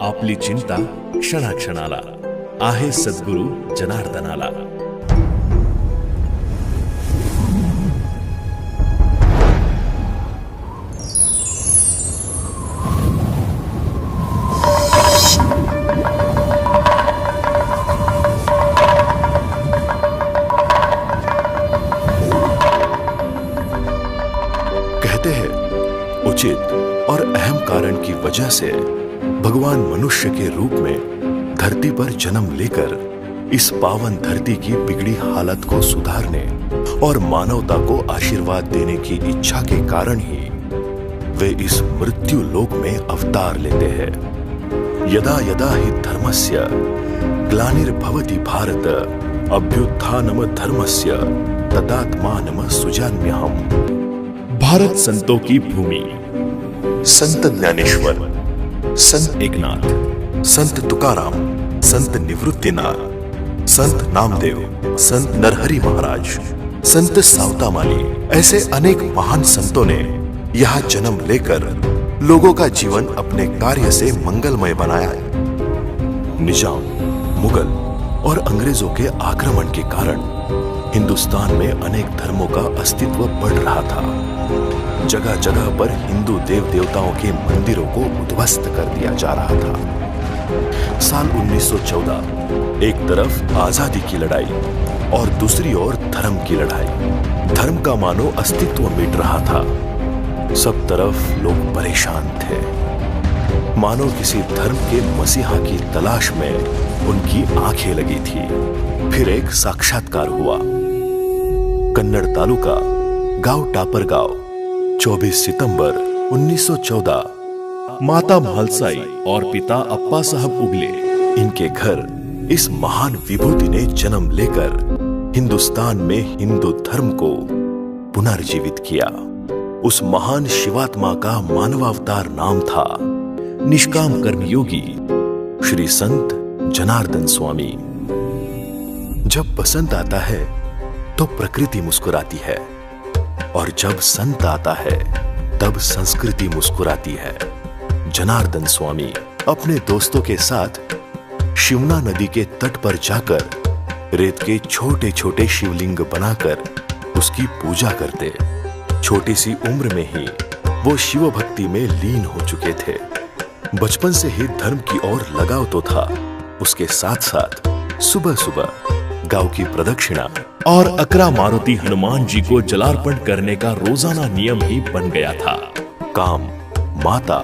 आपली चिंता क्षणाक्षणाला आहे सद्गुरु जनार्दनाला। कहते हैं उचित और अहम कारण की वजह से भगवान मनुष्य के रूप में धरती पर जन्म लेकर इस पावन धरती की बिगड़ी हालत को सुधारने और मानवता को आशीर्वाद देने की इच्छा के कारण ही वे इस मृत्यु लोक में अवतार लेते हैं। यदा यदा हि धर्मस्य ग्लानिर्भवति भारत अभ्युत्थानम धर्मस्य तदात्मानम सृजाम्यहम्। भारत संतों की भूमि। संत ज्ञानेश्वर, संत एकनाथ, संत तुकाराम, संत निवृत्तिनाथ, संत नामदेव, संत नरहरि महाराज, संत सावतामाली, ऐसे अनेक महान संतों ने यहाँ जन्म लेकर लोगों का जीवन अपने कार्य से मंगलमय बनाया। निजाम, मुगल और अंग्रेजों के आक्रमण के कारण हिंदुस्तान में अनेक धर्मों का अस्तित्व बढ़ रहा था। जगह जगह पर हिंदू देव देवताओं के मंदिरों को उद्ध्वस्त कर दिया जा रहा था। साल 1914 एक तरफ आजादी की लड़ाई और दूसरी ओर धर्म की लड़ाई। धर्म का मानो अस्तित्व मिट रहा था। सब तरफ लोग परेशान थे, मानो किसी धर्म के मसीहा की तलाश में उनकी आंखें लगी थी। फिर एक साक्षात्कार हुआ। कन्नड़ तालुका गांव टापरगांव, 24 सितंबर 1914। माता म्हालसाई और पिता अप्पा साहब उगले, इनके घर इस महान विभूति ने जन्म लेकर हिंदुस्तान में हिंदू धर्म को पुनर्जीवित किया। उस महान शिवात्मा का मानवावतार नाम था निष्काम कर्मयोगी श्री संत जनार्दन स्वामी। जब बसंत आता है तो प्रकृति मुस्कुराती है, और जब संत आता है तब संस्कृति मुस्कुराती है। जनार्दन स्वामी अपने दोस्तों के साथ शिवना नदी के तट पर जाकर रेत के छोटे छोटे शिवलिंग बनाकर उसकी पूजा करते। छोटी सी उम्र में ही वो शिव भक्ति में लीन हो चुके थे। बचपन से ही धर्म की ओर लगाव तो था, उसके साथ साथ सुबह सुबह गांव की प्रदक्षिणा और अकरा मारुति हनुमान जी को जलार्पण करने का रोजाना नियम ही बन गया था। काम, माता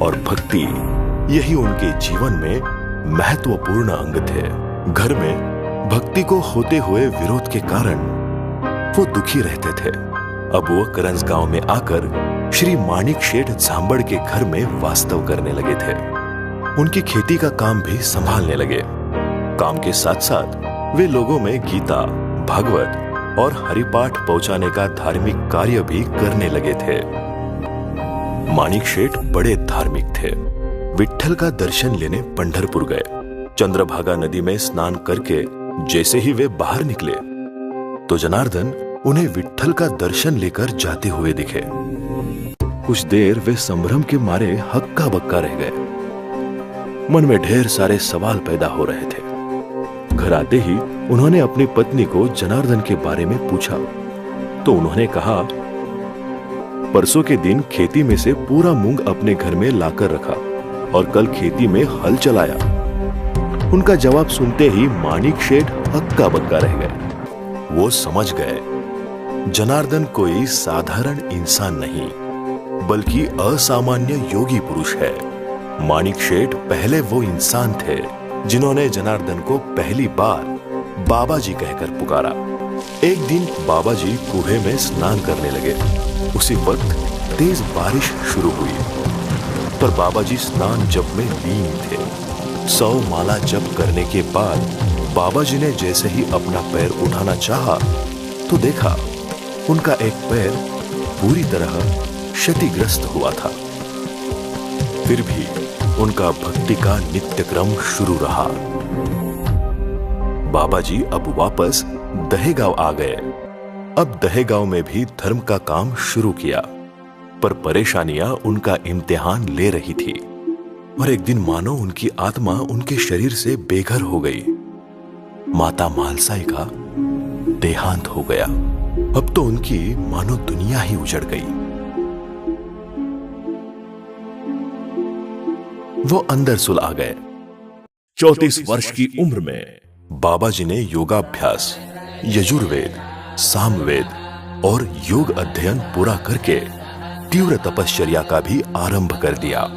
और भक्ति यही उनके जीवन में महत्वपूर्ण अंग थे। घर में भक्ति को होते हुए विरोध के कारण वो दुखी रहते थे। अब वो करंज गांव में आकर श्री माणिक शेठ झांबड़ के घर में वास्तव करने लगे थे। उनकी खेती का काम भी संभालने लगे। काम के साथ साथ वे लोगों में गीता, भागवत और हरिपाठ पहुंचाने का धार्मिक कार्य भी करने लगे थे। माणिक शेठ बड़े धार्मिक थे। विट्ठल का दर्शन लेने पंढरपुर गए। चंद्रभागा नदी में स्नान करके जैसे ही वे बाहर निकले तो जनार्दन उन्हें विट्ठल का दर्शन लेकर जाते हुए दिखे। कुछ देर वे संभ्रम के मारे हक्का बक्का रह गए। मन में ढेर सारे सवाल पैदा हो रहे थे। घर आते ही उन्होंने अपनी पत्नी को जनार्दन के बारे में पूछा तो उन्होंने कहा, परसों के दिन खेती में से पूरा मूंग अपने घर में लाकर रखा और कल खेती में हल चलाया। उनका जवाब सुनते ही माणिक शेठ हक्का बक्का रह गए। वो समझ गए जनार्दन कोई साधारण इंसान नहीं बल्कि असामान्य योगी पुरुष है। माणिक शेठ पहले वो इंसान थे जिन्होंने जनार्दन को पहली बार बाबा जी कहकर पुकारा। एक दिन बाबा जी कुएं में स्नान करने लगे। उसी वक्त तेज बारिश शुरू हुई, पर बाबा जी स्नान जप में लीन थे। 100 माला जप करने के बाद बाबा जी ने जैसे ही अपना पैर उठाना चाहा तो देखा उनका एक पैर पूरी तरह क्षतिग्रस्त हुआ था। फिर भी उनका भक्ति का नित्य क्रम शुरू रहा। बाबा जी अब वापस दहेगांव आ गए। अब दहेगांव में भी धर्म का काम शुरू किया, पर परेशानियां उनका इम्तिहान ले रही थी। और एक दिन मानो उनकी आत्मा उनके शरीर से बेघर हो गई। माता मालसाई का देहांत हो गया। अब तो उनकी मानो दुनिया ही उजड़ गई। वो अंदर सुल आ गए। 34 वर्ष की उम्र में बाबा जी ने योगाभ्यास, यजुर्वेद, सामवेद और योग अध्ययन पूरा करके तीव्र तपश्चर्या का भी आरंभ कर दिया।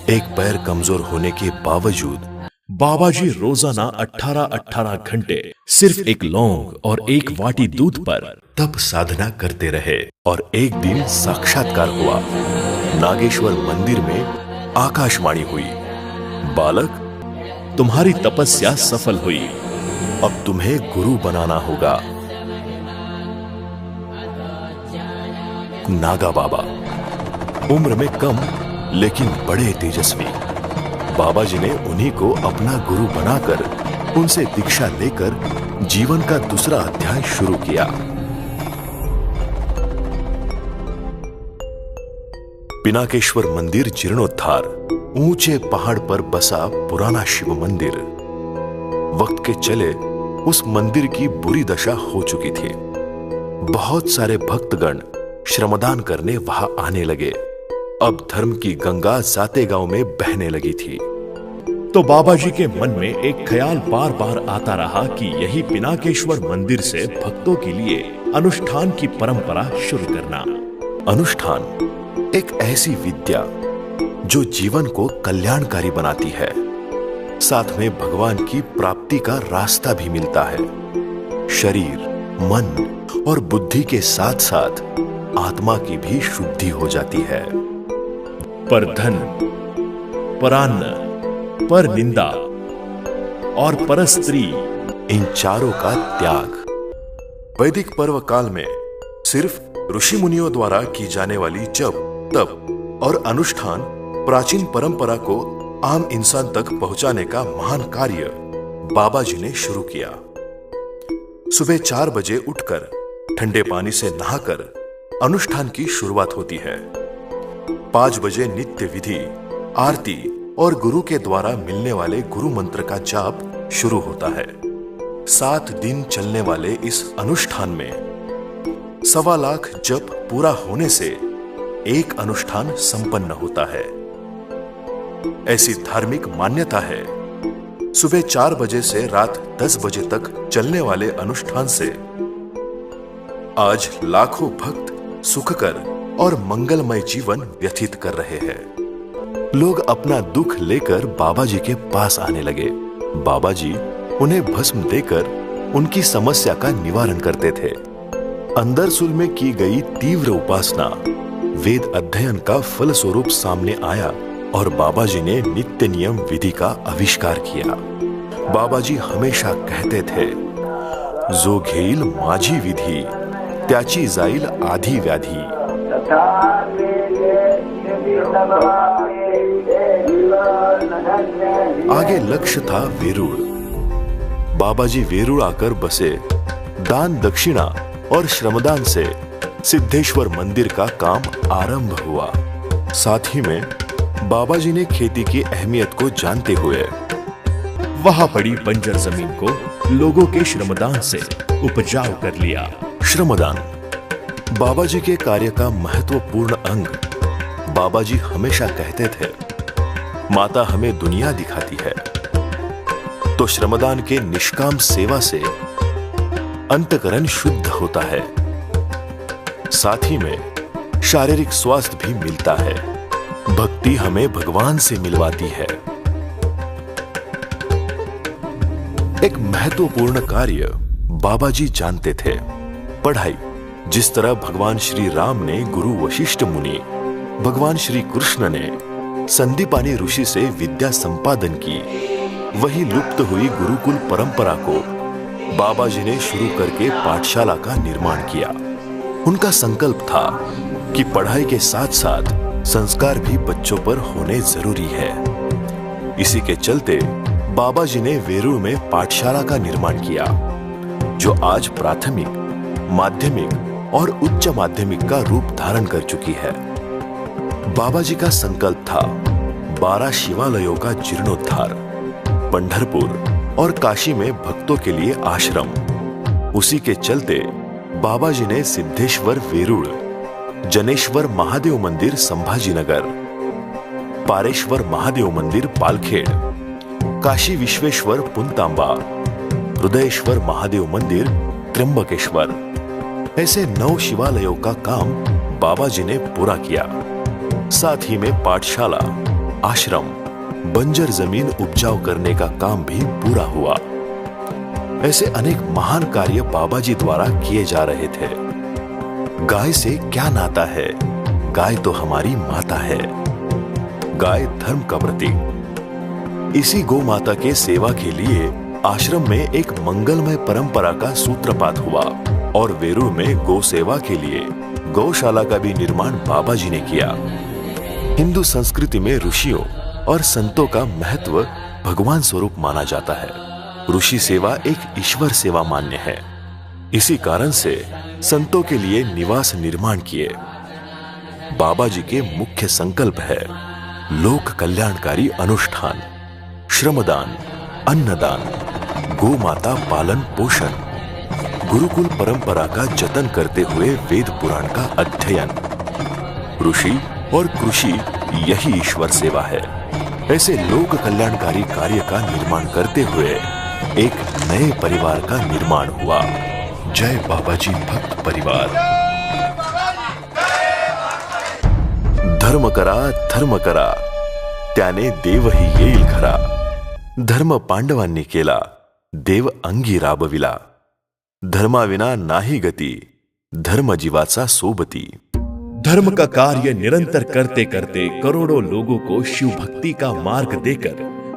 एक पैर कमजोर होने के बावजूद बाबा जी रोजाना 18-18 घंटे सिर्फ एक लौंग और एक वाटी दूध पर तप साधना करते रहे। और एक दिन साक्षात्कार हुआ। नागेश्वर मंदिर में आकाशवाणी हुई, बालक, तुम्हारी तपस्या सफल हुई, अब तुम्हें गुरु बनाना होगा। नागा बाबा, उम्र में कम लेकिन बड़े तेजस्वी, बाबा जी ने उन्हीं को अपना गुरु बनाकर उनसे दीक्षा लेकर जीवन का दूसरा अध्याय शुरू किया। पिनाकेश्वर मंदिर जीर्णोद्धार, ऊंचे पहाड़ पर बसा पुराना शिव मंदिर। वक्त के चले उस मंदिर की बुरी दशा हो चुकी थी। बहुत सारे भक्तगण श्रमदान करने वहां आने लगे। अब धर्म की गंगा जाते गांव में बहने लगी थी। तो बाबा जी के मन में एक ख्याल बार बार आता रहा कि यही पिनाकेश्वर मंदिर से भक्तों के लिए अनुष्ठान की परंपरा शुरू करना। अनुष्ठान एक ऐसी विद्या जो जीवन को कल्याणकारी बनाती है, साथ में भगवान की प्राप्ति का रास्ता भी मिलता है। शरीर, मन और बुद्धि के साथ साथ आत्मा की भी शुद्धि हो जाती है। पर धन, परान्न, पर निंदा और परस्त्री, इन चारों का त्याग। वैदिक पर्व काल में सिर्फ ऋषि मुनियों द्वारा की जाने वाली जप, तप और अनुष्ठान प्राचीन परंपरा को आम इंसान तक पहुंचाने का महान कार्य बाबा जी ने शुरू किया। सुबह 4 बजे उठकर ठंडे पानी से नहाकर अनुष्ठान की शुरुआत होती है। 5 बजे नित्य विधि, आरती और गुरु के द्वारा मिलने वाले गुरु मंत्र का जाप शुरू होता है। 7 दिन चलने वाले इस अनुष्ठान में 1.25 लाख जप पूरा होने से एक अनुष्ठान संपन्न होता है। ऐसी धार्मिक मान्यता है। सुबह 4 बजे से रात 10 बजे तक चलने वाले अनुष्ठान से आज लाखों भक्त सुखकर और मंगलमय जीवन व्यतीत कर रहे हैं। लोग अपना दुख लेकर बाबा जी के पास आने लगे। बाबा जी उन्हें भस्म देकर उनकी समस्या का निवारण करते थे। अंदरसुल में की गई तीव्र उपासना, वेद अध्ययन का फल स्वरूप सामने आया और बाबा जी ने नित्य नियम विधि का आविष्कार किया। बाबा जी हमेशा कहते थे, जो घेईल माझी विधि त्याची जाईल आधी व्याधी। आगे लक्ष्य था वेरूळ। बाबा जी वेरूळ आकर बसे। दान, दक्षिणा और श्रमदान से सिद्धेश्वर मंदिर का काम आरंभ हुआ। साथ ही में बाबा जी ने खेती की अहमियत को जानते हुए वहां पड़ी बंजर जमीन को लोगों के श्रमदान से उपजाऊ कर लिया। श्रमदान बाबा जी के कार्य का महत्वपूर्ण अंग। बाबा जी हमेशा कहते थे, माता हमें दुनिया दिखाती है, तो श्रमदान के निष्काम सेवा से अंतकरण शुद्ध होता है। साथ ही में शारीरिक स्वास्थ्य भी मिलता है। भक्ति हमें भगवान से मिलवाती है। एक महत्वपूर्ण कार्य बाबा जी जानते थे, पढ़ाई। जिस तरह भगवान श्री राम ने गुरु वशिष्ठ मुनि, भगवान श्री कृष्ण ने संदीपानी ऋषि से विद्या संपादन की, वही लुप्त हुई गुरुकुल परंपरा को बाबा जी ने शुरू करके पाठशाला का निर्माण किया। उनका संकल्प था कि पढ़ाई के साथ साथ संस्कार भी बच्चों पर होने जरूरी है। इसी के चलते बाबा जी ने वेरूळ में पाठशाला का निर्माण किया, जो आज प्राथमिक, माध्यमिक और उच्च माध्यमिक का रूप धारण कर चुकी है। बाबा जी का संकल्प था, 12 शिवालयों का जीर्णोद्धार, पंढरपुर और काशी में भक्तों के लिए आश्रम। उसी के चलते बाबा जी ने सिद्धेश्वर वेरूळ, जनेश्वर महादेव मंदिर संभाजीनगर, पारेश्वर महादेव मंदिर पालखेड़, काशी विश्वेश्वर पुनतांबा, हृदयेश्वर महादेव मंदिर त्र्यंबकेश्वर, ऐसे 9 शिवालयों का काम बाबा जी ने पूरा किया। साथ ही में पाठशाला, आश्रम, बंजर जमीन उपजाऊ करने का काम भी पूरा हुआ। ऐसे अनेक महान कार्य बाबा जी द्वारा किए जा रहे थे। गाय से क्या नाता है? गाय तो हमारी माता है। गाय धर्म का प्रतीक। इसी गौ माता के सेवा के लिए आश्रम में एक मंगलमय परंपरा का सूत्रपात हुआ और वेरूळ में गौ सेवा के लिए गौशाला का भी निर्माण बाबा जी ने किया। हिंदू संस्कृति में ऋषियों और संतों का महत्व भगवान स्वरूप माना जाता है। ऋषि सेवा एक ईश्वर सेवा मान्य है। इसी कारण से संतों के लिए निवास निर्माण किए। बाबा जी के मुख्य संकल्प है लोक कल्याणकारी अनुष्ठान, श्रमदान, अन्नदान, गौ माता पालन पोषण, गुरुकुल परंपरा का जतन करते हुए वेद पुराण का अध्ययन। ऋषि और कृषि यही ईश्वर सेवा है। ऐसे लोक कल्याणकारी कार्य का निर्माण करते हुए एक नए परिवार का निर्माण हुआ। जय बाबा जी भक्त परिवार। धर्म करा त्याने देवही येईल खरा। धर्म पांडवांनी केला, देव अंगी राबविला। धर्माविना नाही गती, धर्म जीवाचा सोबती। धर्म का कार्य निरंतर करते करते करोड़ों लोगों को शिव भक्ति का मार्ग देकर,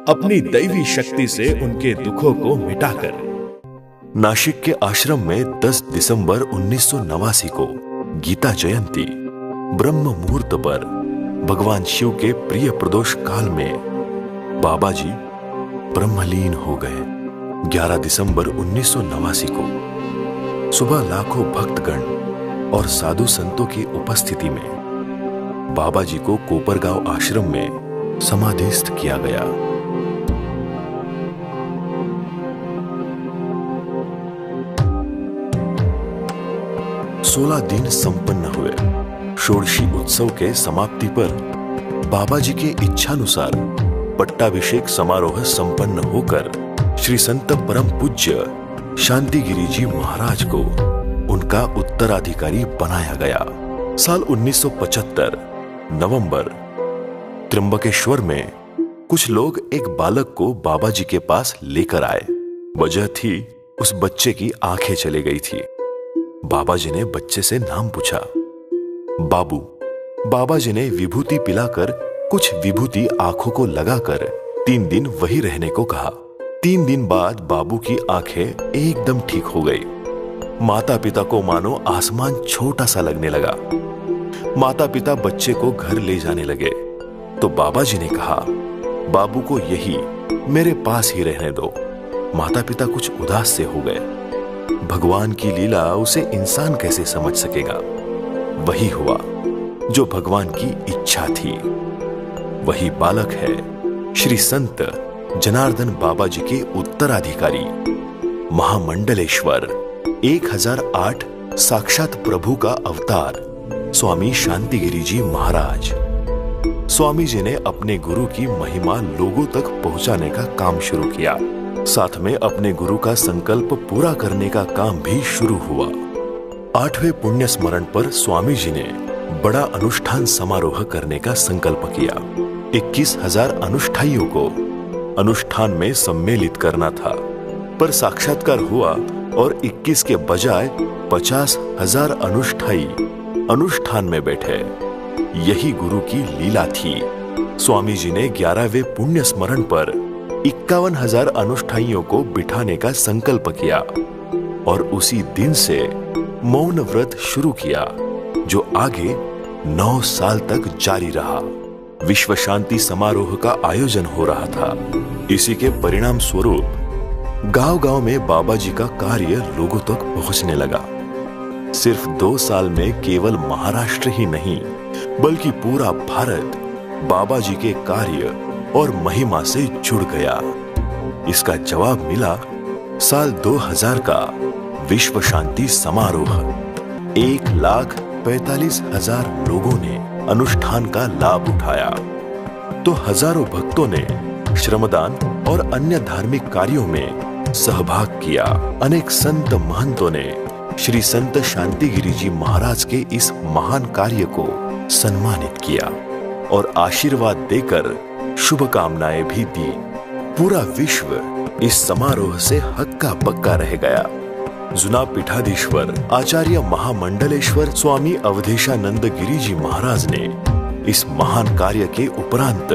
अपनी दैवी शक्ति से उनके दुखों को मिटाकर। नासिक के आश्रम में 10 दिसंबर 1989 को गीता जयंती ब्रह्म मुहूर्त पर भगवान शिव के प्रिय प्रदोष काल में बाबा जी ब्रह्मलीन हो गए। 11 दिसंबर 1989 को सुबह लाखों भक्तगण और साधु संतों की उपस्थिति में बाबा जी को कोपरगांव आश्रम में समाधिस्थ किया गया। सोलह दिन संपन्न हुए। षोडशी उत्सव के समाप्ति पर बाबा जी के इच्छानुसार पट्टाभिषेक समारोह संपन्न होकर श्री संत परम पूज्य शांतिगिरी जी महाराज को उनका उत्तराधिकारी बनाया गया। साल 1975 नवंबर, त्र्यंबकेश्वर में कुछ लोग एक बालक को बाबा जी के पास लेकर आए। वजह थी उस बच्चे की आंखें चली गई थी। बाबा जी ने बच्चे से नाम पूछा। बाबू। बाबा जी ने विभूति पिलाकर कुछ विभूति आंखों को लगाकर 3 दिन वही रहने को कहा। 3 दिन बाद बाबू की आंखें एकदम ठीक हो गई। माता पिता को मानो आसमान छोटा सा लगने लगा। माता पिता बच्चे को घर ले जाने लगे तो बाबा जी ने कहा, बाबू को यही मेरे पास ही रहने दो। माता पिता कुछ उदास से हो गए। भगवान की लीला उसे इंसान कैसे समझ सकेगा। वही हुआ जो भगवान की इच्छा थी। वही बालक है श्री संत जनार्दन बाबा जी के उत्तराधिकारी, महामंडलेश्वर 1008 साक्षात प्रभु का अवतार स्वामी शांतिगिरी जी महाराज। स्वामी जी ने अपने गुरु की महिमा लोगों तक पहुंचाने का काम शुरू किया। साथ में अपने गुरु का संकल्प पूरा करने का काम भी शुरू हुआ। 8वें पुण्य स्मरण पर स्वामी जी ने बड़ा अनुष्ठान समारोह करने का संकल्प किया। 21,000 अनुष्ठाइयों को अनुष्ठान में सम्मिलित करना था, पर साक्षात्कार हुआ और 21 के बजाय 50,000 अनुष्ठाई अनुष्ठान में बैठे। यही गुरु की लीला थी। स्वामी जी ने 11वें पुण्य स्मरण पर 51,000 अनुष्ठाइयों को बिठाने का संकल्प किया और उसी दिन से मौन व्रत शुरू किया, जो आगे 9 साल तक जारी रहा। विश्व शांति समारोह का आयोजन हो रहा था। इसी के परिणाम स्वरूप गांव-गांव में बाबा जी का कार्य लोगों तक पहुंचने लगा। सिर्फ 2 साल में केवल महाराष्ट्र ही नहीं, बल्कि पूरा भारत बाबा जी के कार्य और महिमा से जुड़ गया। इसका जवाब मिला साल 2000 का विश्व शांति समारोह। 1,45,000 लोगों ने अनुष्ठान का लाभ उठाया तो हजारों भक्तों ने श्रमदान और अन्य धार्मिक कार्यों में सहभाग किया। अनेक संत महंतों ने श्री संत शांतिगिरी जी महाराज के इस महान कार्य को सम्मानित किया और आशीर्वाद देकर शुभकामनाएं भी दी। पूरा विश्व इस समारोह से हक्का बक्का रह गया। जुना पीठाधीश्वर आचार्य महामंडलेश्वर स्वामी अवधेशानंद गिरी जी महाराज ने इस महान कार्य के उपरांत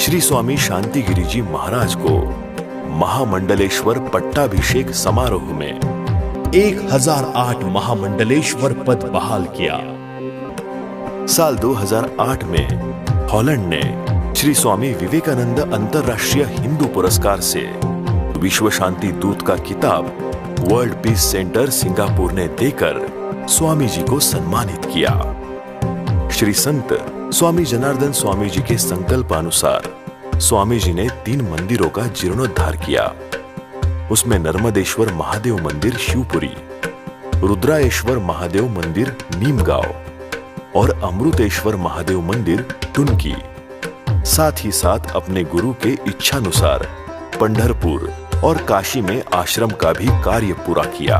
श्री स्वामी शांतिगिरी जी महाराज को महामंडलेश्वर पट्टाभिषेक समारोह में 1008 महामंडलेश्वर पद बहाल किया। साल 2008 में हॉलैंड ने श्री स्वामी विवेकानंद अंतर्राष्ट्रीय हिंदू पुरस्कार से विश्व शांति दूत का खिताब वर्ल्ड पीस सेंटर सिंगापुर ने देकर स्वामी जी को सम्मानित किया। श्री संत स्वामी जनार्दन स्वामी जी के संकल्पानुसार स्वामी जी ने 3 मंदिरों का जीर्णोद्धार किया। उसमें नर्मदेश्वर महादेव मंदिर शिवपुरी, रुद्राएश्वर महादेव मंदिर नीमगांव और अमृतेश्वर महादेव मंदिर टुनकी। साथ ही साथ अपने गुरु के इच्छानुसार पंढरपुर और काशी में आश्रम का भी कार्य पूरा किया।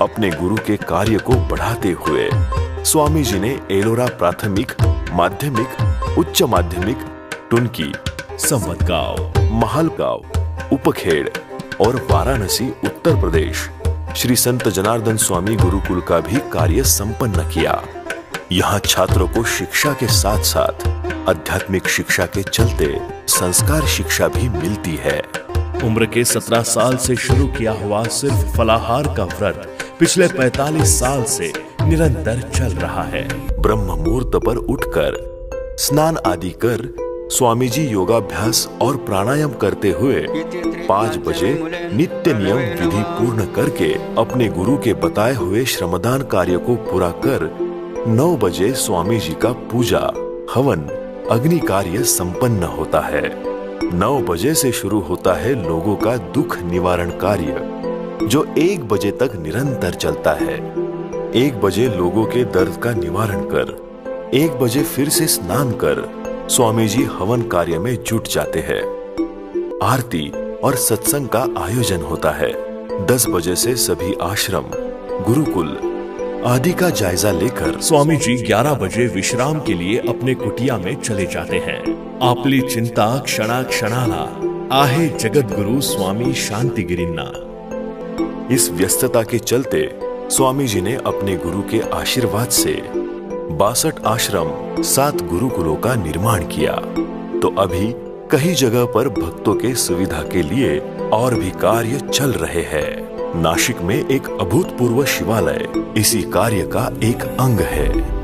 अपने गुरु के कार्य को बढ़ाते हुए स्वामी जी ने एलोरा प्राथमिक, माध्यमिक, उच्च माध्यमिक, टुनकी, संवतगांव, महलगांव, उपखेड़ और वाराणसी उत्तर प्रदेश श्री संत जनार्दन स्वामी गुरुकुल का भी कार्य संपन्न किया। यहाँ छात्रों को शिक्षा के साथ साथ आध्यात्मिक शिक्षा के चलते संस्कार शिक्षा भी मिलती है। उम्र के 17 साल से शुरू किया हुआ सिर्फ फलाहार का व्रत पिछले 45 साल से निरंतर चल रहा है। ब्रह्म मुहूर्त पर उठकर स्नान आदि कर स्वामी जी योगाभ्यास और प्राणायाम करते हुए 5 बजे नित्य नियम विधि पूर्ण करके अपने गुरु के बताए हुए श्रमदान कार्य को पूरा कर 9 बजे स्वामी जी का पूजा, हवन, अग्नि कार्य संपन्न होता है। 9 बजे से शुरू होता है लोगों का दुख निवारण कार्य जो 1 बजे तक निरंतर चलता है। 1 बजे लोगों के दर्द का निवारण कर 1 बजे फिर से स्नान कर स्वामी जी हवन कार्य में जुट जाते हैं। आरती और सत्संग का आयोजन होता है। 10 बजे से सभी आश्रम, गुरुकुल आदि का जायजा लेकर स्वामी जी 11 बजे विश्राम के लिए अपने कुटिया में चले जाते हैं। आपली चिंता क्षणा क्षणाला आहे जगत गुरु स्वामी शांतिगिरींना। इस व्यस्तता के चलते स्वामी जी ने अपने गुरु के आशीर्वाद से 62 आश्रम, 7 गुरुकुलों का निर्माण किया। तो अभी कई जगह पर भक्तों के सुविधा के लिए और भी कार्य चल रहे हैं। नासिक में एक अभूतपूर्व शिवालय इसी कार्य का एक अंग है।